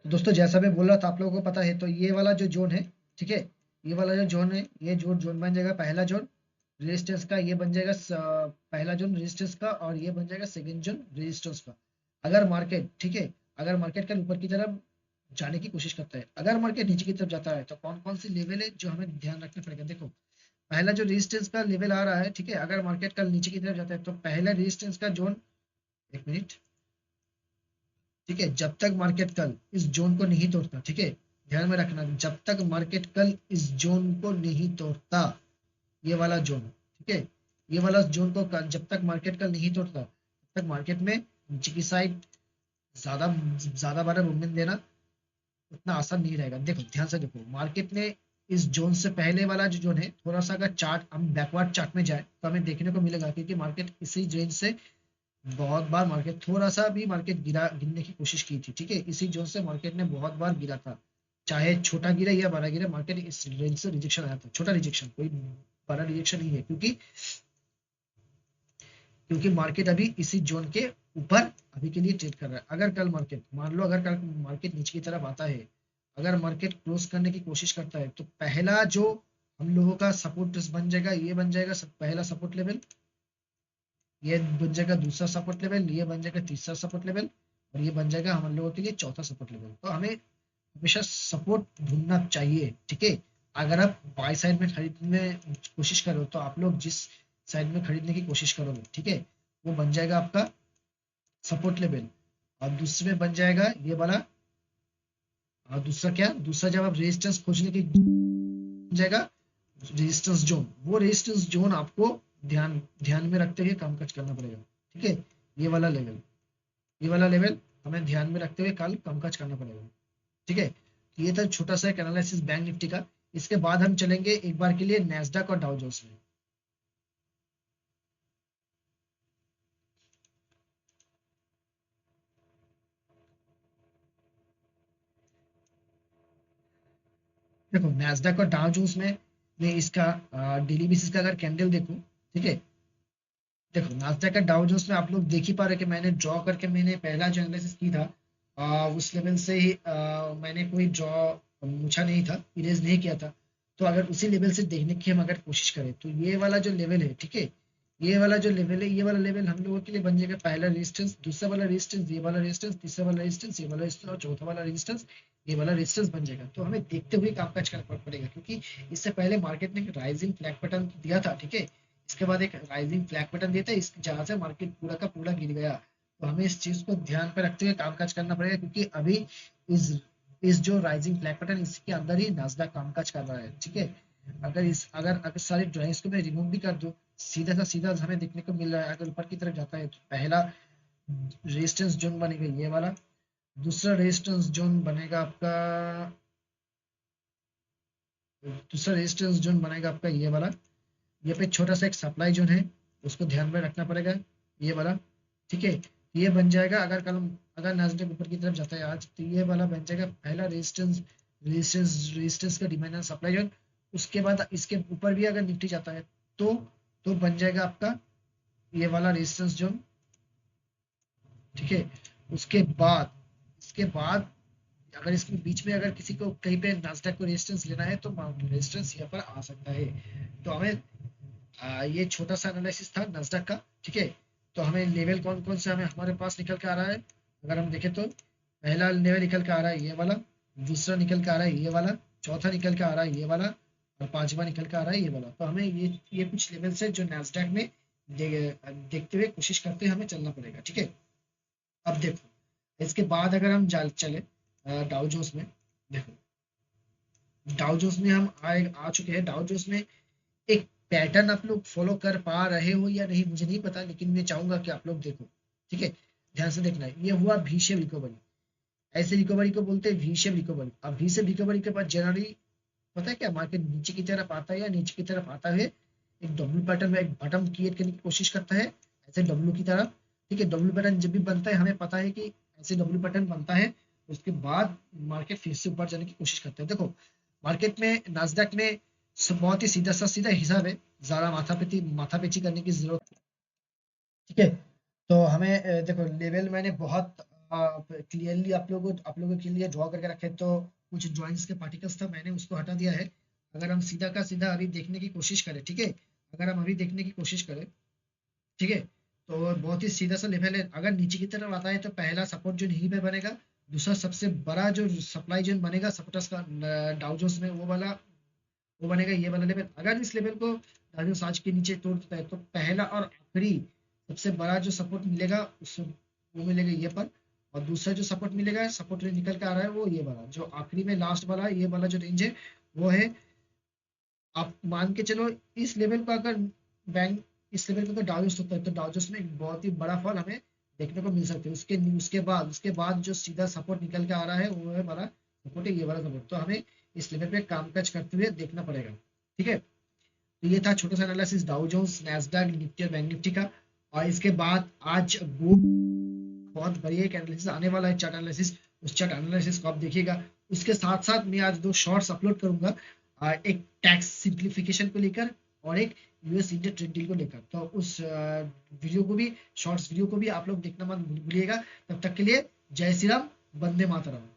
तो दोस्तों जैसा मैं बोल रहा था आप लोगों को पता है, तो ये वाला जो जोन है, ठीक है, ये वाला जो जोन है, ये जोन जोन बन जाएगा पहला जोन रेजिस्टेंस का, ये बन जाएगा पहला जोन रेजिस्टेंस का, और ये बन जाएगा सेकंड जोन रेजिस्टेंस का। अगर मार्केट, ठीक है, अगर मार्केट का ऊपर की तरफ जाने की कोशिश करता है, अगर मार्केट नीचे की तरफ जाता है, तो कौन कौन सी लेवल है जो हमें ध्यान रखना पड़ेगा। देखो, पहला जो रेजिस्टेंस का लेवल आ रहा है, ठीक है, अगर मार्केट कल नीचे की तरफ जाता है तो पहला रेजिस्टेंस का जोन, एक मिनट, ठीक है, जब तक मार्केट कल इस जोन को नहीं तोड़ता, ठीक है, ध्यान में रखना, जब तक मार्केट कल इस जोन को नहीं तोड़ता, ये वाला जोन, ठीक है, ये वाला जोन को जब तक मार्केट कल नहीं तोड़ता, तब तक मार्केट में नीचे की साइड ज्यादा ज्यादा बार मूवमेंट देना उतना आसान नहीं रहेगा। देखो ध्यान से देखो, मार्केट ने इस जोन से पहले वाला जो जोन है, थोड़ा सा अगर चार्ट हम बैकवर्ड चार्ट में जाए तो हमें देखने को मिलेगा, क्योंकि मार्केट इसी रेंज से बहुत बार मार्केट थोड़ा सा भी मार्केट गिरने की कोशिश की थी, ठीक है, इसी जोन से मार्केट ने बहुत बार गिरा था, चाहे छोटा गिरे या बड़ा गिरे, मार्केट इस रेंज से रिजेक्शन आया था, छोटा रिजेक्शन, कोई बड़ा रिजेक्शन नहीं है, क्योंकि क्योंकि मार्केट अभी इसी जोन के ऊपर अभी के लिए ट्रेड कर रहा है। अगर कल मार्केट, मान लो अगर कल मार्केट नीचे की तरफ आता है, अगर मार्केट क्लोज करने की कोशिश करता है, तो पहला जो हम लोगों का सपोर्ट बन जाएगा, ये बन जाएगा पहला सपोर्ट लेवल, ये बन जाएगा दूसरा सपोर्ट लेवल, ये बन जाएगा तीसरा सपोर्ट लेवल, और ये बन जाएगा हम लोगों के लिए चौथा सपोर्ट लेवल। तो हमें हमेशा सपोर्ट ढूंढना चाहिए, ठीक है। अगर आप बाय साइड में खरीदने कोशिश करो, तो आप लोग जिस साइड में खरीदने की कोशिश करोगे, ठीक है, वो बन जाएगा आपका सपोर्ट लेवल, और दूसरे में बन जाएगा ये वाला, और दूसरा क्या, दूसरा जब आप रेजिस्टेंस खोजने की जाएगा रेजिस्टेंस जोन, वो रेजिस्टेंस जोन आपको ध्यान ध्यान में रखते हुए कामकाज करना पड़ेगा, ठीक है, ये वाला लेवल, ये वाला लेवल हमें ध्यान में रखते हुए कल कामकाज करना पड़ेगा, ठीक है। ये था छोटा सा एक एनालिसिस बैंक निफ्टी का। इसके बाद हम चलेंगे एक बार के लिए नैस्डैक और डाउ जोन्स में। देखो नैस्डैक और डाउ जोन्स में मैं इसका डेली बेसिस का अगर कैंडल देखूं, ठीक है, देखो नास्डैक का डाउ जोन्स में आप लोग देख ही पा रहे कि मैंने ड्रॉ करके मैंने पहला जो एनालिसिस की था, उस लेवल से ही मैंने कोई ड्रॉ मुछा नहीं था, इरेज नहीं किया था। तो अगर उसी लेवल से देखने की हम अगर कोशिश करें, तो ये वाला जो लेवल है, ठीक है, ये वाला जो लेवल है, ये वाला लेवल हम लोगों के लिए बन जाएगा पहला रेजिस्टेंस, दूसरा वाला रेजिस्टेंस, ये वाला रेजिस्टेंस, तीसरा वाला रेजिस्टेंस, ये वाला रेजिस्टेंस, और चौथा वाला रेजिस्टेंस, ये वाला रेजिस्टेंस बन जाएगा। तो हमें देखते हुए कामकाज करना पड़ेगा, क्योंकि इससे पहले मार्केट ने राइजिंग फ्लैग पैटर्न दिया था, ठीक है, इसके बाद एक राइजिंग फ्लैग बटन देता है, इस जहां से मार्केट पूरा का पूरा गिर गया। तो हमें इस चीज को ध्यान पे रखते हुए कामकाज करना पड़ेगा, क्योंकि अभी इस इस जो राइजिंग फ्लैग बटन, इसके अंदर ही नास्डैक कामकाज कर रहा है, ठीक है। अगर सारी ड्राइंग्स को मैं रिमूव भी कर दूं, सीधा सा सीधा हमें देखने को मिल रहा है, अगर ऊपर की तरफ जाता है तो पहला रेजिस्टेंस जोन बनेगा ये वाला, दूसरा रेजिस्टेंस जोन बनेगा आपका, दूसरा रेजिस्टेंस जोन बनेगा आपका ये वाला, ये पे छोटा सा एक सप्लाई जोन है, उसको ध्यान में रखना पड़ेगा, ये वाला, ठीक है। ये बन जाएगा अगर कल, अगर नास्डैक ऊपर की तरफ जाता है आज, तो ये वाला बन जाएगा पहला रेजिस्टेंस का डिमांड एंड सप्लाई जोन। उसके बाद इसके ऊपर भी अगर निफ्टी जाता है, तो तो बन जाएगा आपका ये वाला रेजिस्टेंस जोन, ठीक है। उसके बाद, इसके बाद अगर इसके बीच में अगर किसी को कहीं पे नास्डैक को रेजिस्टेंस लेना है, तो रेजिस्टेंस यहाँ पर आ सकता है। तो हमें ये छोटा सा एनालिसिस था नास्डैक का, ठीक है। तो हमें लेवल कौन कौन से हमें हमारे पास निकल के आ रहा है, अगर हम देखें तो पहला लेवल निकल के आ रहा है ये वाला, दूसरा निकल के आ रहा है ये वाला, चौथा निकल के आ रहा है ये वाला, और पांचवा निकल के आ रहा है ये वाला। तो हमें ये कुछ लेवल से जो नास्डैक में देखते हुए कोशिश करते हुए हमें चलना पड़ेगा, ठीक है। अब देखो इसके बाद अगर हम चले डाउ जोन्स में, देखो डाउ जोन्स में हम आ चुके हैं। डाउ जोन्स में एक पैटर्न आप लोग फॉलो कर पा रहे हो या नहीं मुझे नहीं पता, लेकिन मैं चाहूंगा कि आप लोग देखो, ठीक है, ध्यान से देखना है। ये हुआ वी शेप रिकवरी, ऐसे रिकवरी को बोलते हैं वी शेप रिकवरी। अब वी शेप रिकवरी के बाद जनरली पता है क्या, मार्केट नीचे की तरफ आता है, या नीचे की तरफ आता है एक डब्ल्यू पैटर्न में एक बटन क्रिएट करने की कोशिश करता है, ऐसे डब्ल्यू की तरफ, ठीक है। डब्ल्यू पैटर्न जब भी बनता है, हमें पता है कि ऐसे डब्ल्यू पैटर्न बनता है, उसके बाद मार्केट फिर से ऊपर जाने की कोशिश करते हैं। देखो मार्केट में नास्डैक में बहुत ही सीधा सा सीधा हिसाब है, ज्यादा माथा पेची करने की जरूरत, ठीक है। तो हमें देखो लेवल मैंने बहुत क्लियरली आप लोगों के लिए ड्रॉ करके रखे, तो कुछ जॉइंट्स के पार्टिकल्स था, मैंने उसको हटा दिया है। अगर हम सीधा का सीधा अभी देखने की कोशिश करें, ठीक है, अगर हम अभी देखने की कोशिश करें, ठीक है, तो बहुत ही सीधा सा लेवल है। अगर नीचे की तरफ आता है तो पहला सपोर्ट जोन यहीं पे बनेगा, दूसरा सबसे बड़ा जो सप्लाई जोन बनेगा सपोर्टर्स का डाउ जोन्स में, वो बनेगा ये वाला लेवल। अगर इस लेवल को डाउ जोन्स आज के नीचे तोड़ देता है तो पहला और आखिरी सबसे बड़ा जो सपोर्ट मिलेगा उस वो मिलेगा ये पर, और दूसरा जो सपोर्ट मिलेगा, सपोर्ट रेंज निकल के आ रहा है, वो ये वाला जो आखिरी में लास्ट वाला ये वाला जो रेंज है वो है, आप मान के चलो इस लेवल पर अगर बैंक इस लेवल पर अगर डाउजोस होता है तो डाउजोस में एक बहुत ही बड़ा फॉल हमें देखने को मिल सकता है। उसके बाद जो सीधा सपोर्ट निकल के आ रहा है वो है हमारा सपोर्ट है ये वाला सपोर्ट, तो हमें इस लेवल पे कामकाज करते हुए देखना पड़ेगा। ठीक है, तो ये था छोटा सा analysis Dow Jones, Nasdaq, Nifty और बैंक निफ्टी का। और इसके बाद आज वो बहुत बढ़िया एक एनालिसिस आने वाला है, चार्ट एनालिसिस। उस चार्ट एनालिसिस को आप देखिएगा। उसके साथ साथ मैं आज दो शॉर्ट्स अपलोड करूंगा, एक टैक्स सिंप्लीफिकेशन को लेकर और एक यूएस इंडिया ट्रेड डील को लेकर। तो उस वीडियो को भी, शॉर्ट्स वीडियो को भी आप लोग देखना मत भूलिएगा। तब तक के लिए जय श्री राम, वंदे मातरम।